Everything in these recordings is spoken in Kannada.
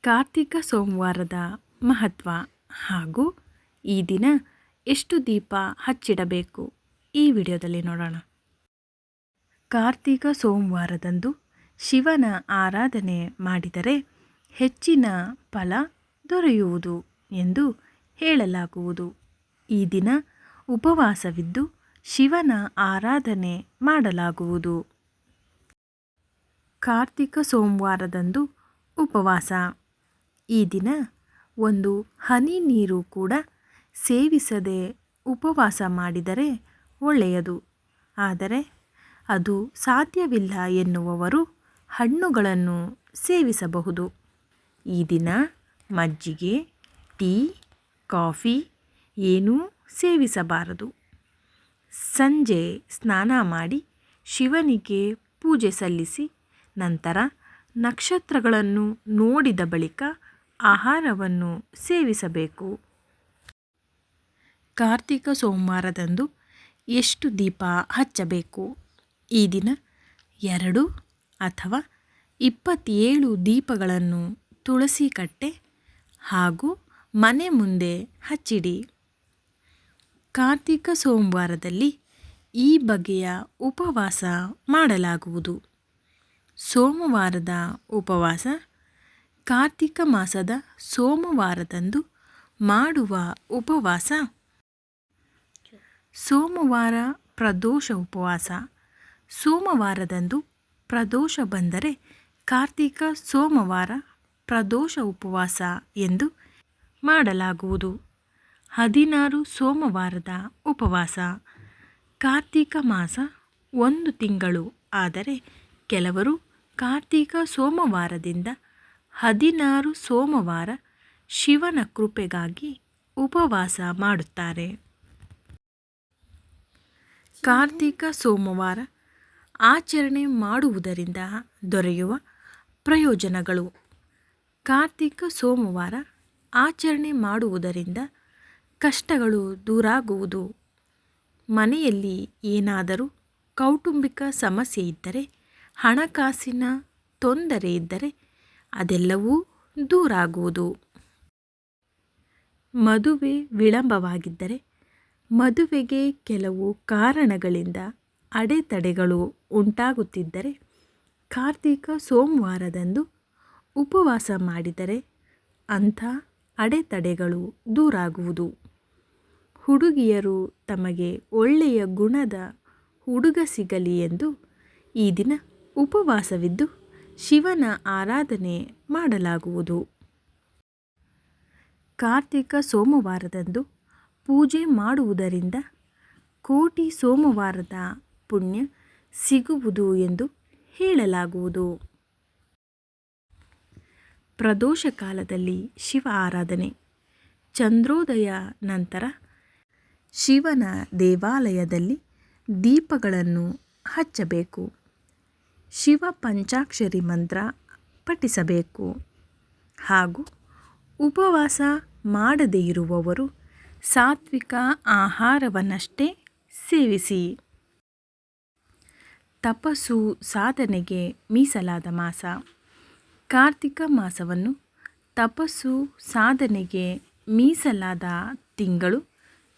ಕಾರ್ತಿಕ ಸೋಮವಾರದ ಮಹತ್ವ ಹಾಗೂ ಈ ದಿನ ಎಷ್ಟು ದೀಪ ಹಚ್ಚಿಡಬೇಕು ಈ ವಿಡಿಯೋದಲ್ಲಿ ನೋಡೋಣ. ಕಾರ್ತಿಕ ಸೋಮವಾರದಂದು ಶಿವನ ಆರಾಧನೆ ಮಾಡಿದರೆ ಹೆಚ್ಚಿನ ಫಲ ದೊರೆಯುವುದು ಎಂದು ಹೇಳಲಾಗುವುದು. ಈ ದಿನ ಉಪವಾಸವಿದ್ದು ಶಿವನ ಆರಾಧನೆ ಮಾಡಲಾಗುವುದು. ಕಾರ್ತಿಕ ಸೋಮವಾರದಂದು ಉಪವಾಸ. ಈ ದಿನ ಒಂದು ಹನಿ ನೀರು ಕೂಡ ಸೇವಿಸದೆ ಉಪವಾಸ ಮಾಡಿದರೆ ಒಳ್ಳೆಯದು. ಆದರೆ ಅದು ಸಾಧ್ಯವಿಲ್ಲ ಎನ್ನುವವರು ಹಣ್ಣುಗಳನ್ನು ಸೇವಿಸಬಹುದು. ಈ ದಿನ ಮಜ್ಜಿಗೆ, ಟೀ, ಕಾಫಿ ಏನೂ ಸೇವಿಸಬಾರದು. ಸಂಜೆ ಸ್ನಾನ ಮಾಡಿ ಶಿವನಿಗೆ ಪೂಜೆ ಸಲ್ಲಿಸಿ ನಂತರ ನಕ್ಷತ್ರಗಳನ್ನು ನೋಡಿದ ಬಳಿಕ ಆಹಾರವನ್ನು ಸೇವಿಸಬೇಕು. ಕಾರ್ತಿಕ ಸೋಮವಾರದಂದು ಎಷ್ಟು ದೀಪ ಹಚ್ಚಬೇಕು? ಈ ದಿನ 2 ಅಥವಾ 27 ದೀಪಗಳನ್ನು ತುಳಸಿ ಕಟ್ಟೆ ಹಾಗೂ ಮನೆ ಮುಂದೆ ಹಚ್ಚಿಡಿ. ಕಾರ್ತಿಕ ಸೋಮವಾರದಲ್ಲಿ ಈ ಬಗೆಯ ಉಪವಾಸ ಮಾಡಲಾಗುವುದು. ಸೋಮವಾರದ ಉಪವಾಸ. ಕಾರ್ತಿಕ ಮಾಸದ ಸೋಮವಾರದಂದು ಮಾಡುವ ಉಪವಾಸ ಸೋಮವಾರ ಪ್ರದೋಷ ಉಪವಾಸ. ಸೋಮವಾರದಂದು ಪ್ರದೋಷ ಬಂದರೆ ಕಾರ್ತಿಕ ಸೋಮವಾರ ಪ್ರದೋಷ ಉಪವಾಸ ಎಂದು ಮಾಡಲಾಗುವುದು. 16 ಸೋಮವಾರದ ಉಪವಾಸ. ಕಾರ್ತಿಕ ಮಾಸ 1 ತಿಂಗಳು, ಆದರೆ ಕೆಲವರು ಕಾರ್ತಿಕ ಸೋಮವಾರದಿಂದ 16 ಸೋಮವಾರ ಶಿವನ ಕೃಪೆಗಾಗಿ ಉಪವಾಸ ಮಾಡುತ್ತಾರೆ. ಕಾರ್ತಿಕ ಸೋಮವಾರ ಆಚರಣೆ ಮಾಡುವುದರಿಂದ ದೊರೆಯುವ ಪ್ರಯೋಜನಗಳು. ಕಾರ್ತಿಕ ಸೋಮವಾರ ಆಚರಣೆ ಮಾಡುವುದರಿಂದ ಕಷ್ಟಗಳು ದೂರಾಗುವುದು. ಮನೆಯಲ್ಲಿ ಏನಾದರೂ ಕೌಟುಂಬಿಕ ಸಮಸ್ಯೆ ಇದ್ದರೆ, ಹಣಕಾಸಿನ ತೊಂದರೆ ಇದ್ದರೆ ಅದೆಲ್ಲವೂ ದೂರಾಗುವುದು. ಮದುವೆ ವಿಳಂಬವಾಗಿದ್ದರೆ, ಮದುವೆಗೆ ಕೆಲವು ಕಾರಣಗಳಿಂದ ಅಡೆತಡೆಗಳು ಉಂಟಾಗುತ್ತಿದ್ದರೆ ಕಾರ್ತಿಕ ಸೋಮವಾರದಂದು ಉಪವಾಸ ಮಾಡಿದರೆ ಅಂಥ ಅಡೆತಡೆಗಳು ದೂರಾಗುವುದು. ಹುಡುಗಿಯರು ತಮಗೆ ಒಳ್ಳೆಯ ಗುಣದ ಹುಡುಗ ಸಿಗಲಿ ಎಂದು ಈ ದಿನ ಉಪವಾಸವಿದ್ದು ಶಿವನ ಆರಾಧನೆ ಮಾಡಲಾಗುವುದು. ಕಾರ್ತಿಕ ಸೋಮವಾರದಂದು ಪೂಜೆ ಮಾಡುವುದರಿಂದ ಕೋಟಿ ಸೋಮವಾರದ ಪುಣ್ಯ ಸಿಗುವುದು ಎಂದು ಹೇಳಲಾಗುವುದು. ಪ್ರದೋಷ ಕಾಲದಲ್ಲಿ ಶಿವ ಆರಾಧನೆ. ಚಂದ್ರೋದಯ ನಂತರ ಶಿವನ ದೇವಾಲಯದಲ್ಲಿ ದೀಪಗಳನ್ನು ಹಚ್ಚಬೇಕು. ಶಿವ ಪಂಚಾಕ್ಷರಿ ಮಂತ್ರ ಪಠಿಸಬೇಕು. ಹಾಗೂ ಉಪವಾಸ ಮಾಡದೇ ಇರುವವರು ಸಾತ್ವಿಕ ಆಹಾರವನ್ನಷ್ಟೇ ಸೇವಿಸಿ. ತಪಸ್ಸು ಸಾಧನೆಗೆ ಮೀಸಲಾದ ಮಾಸ. ಕಾರ್ತಿಕ ಮಾಸವನ್ನು ತಪಸ್ಸು ಸಾಧನೆಗೆ ಮೀಸಲಾದ ತಿಂಗಳು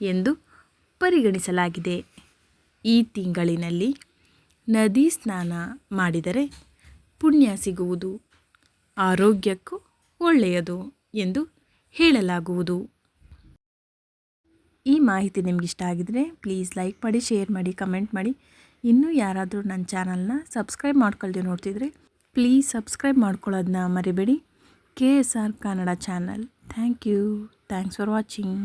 ಎಂದು ಪರಿಗಣಿಸಲಾಗಿದೆ. ಈ ತಿಂಗಳಿನಲ್ಲಿ ನದಿ ಸ್ನಾನ ಮಾಡಿದರೆ ಪುಣ್ಯ ಸಿಗುವುದು, ಆರೋಗ್ಯಕ್ಕೂ ಒಳ್ಳೆಯದು ಎಂದು ಹೇಳಲಾಗುವುದು. ಈ ಮಾಹಿತಿ ನಿಮಗಿಷ್ಟ ಆಗಿದರೆ ಪ್ಲೀಸ್ ಲೈಕ್ ಮಾಡಿ, ಶೇರ್ ಮಾಡಿ, ಕಮೆಂಟ್ ಮಾಡಿ. ಇನ್ನೂ ಯಾರಾದರೂ ನನ್ನ ಚಾನಲ್ನ ಸಬ್ಸ್ಕ್ರೈಬ್ ಮಾಡ್ಕೊಳ್ದೆ ನೋಡ್ತಿದ್ರೆ ಪ್ಲೀಸ್ ಸಬ್ಸ್ಕ್ರೈಬ್ ಮಾಡ್ಕೊಳ್ಳೋದನ್ನ ಮರಿಬೇಡಿ. KSR Kannada channel. Thank you. Thanks for watching.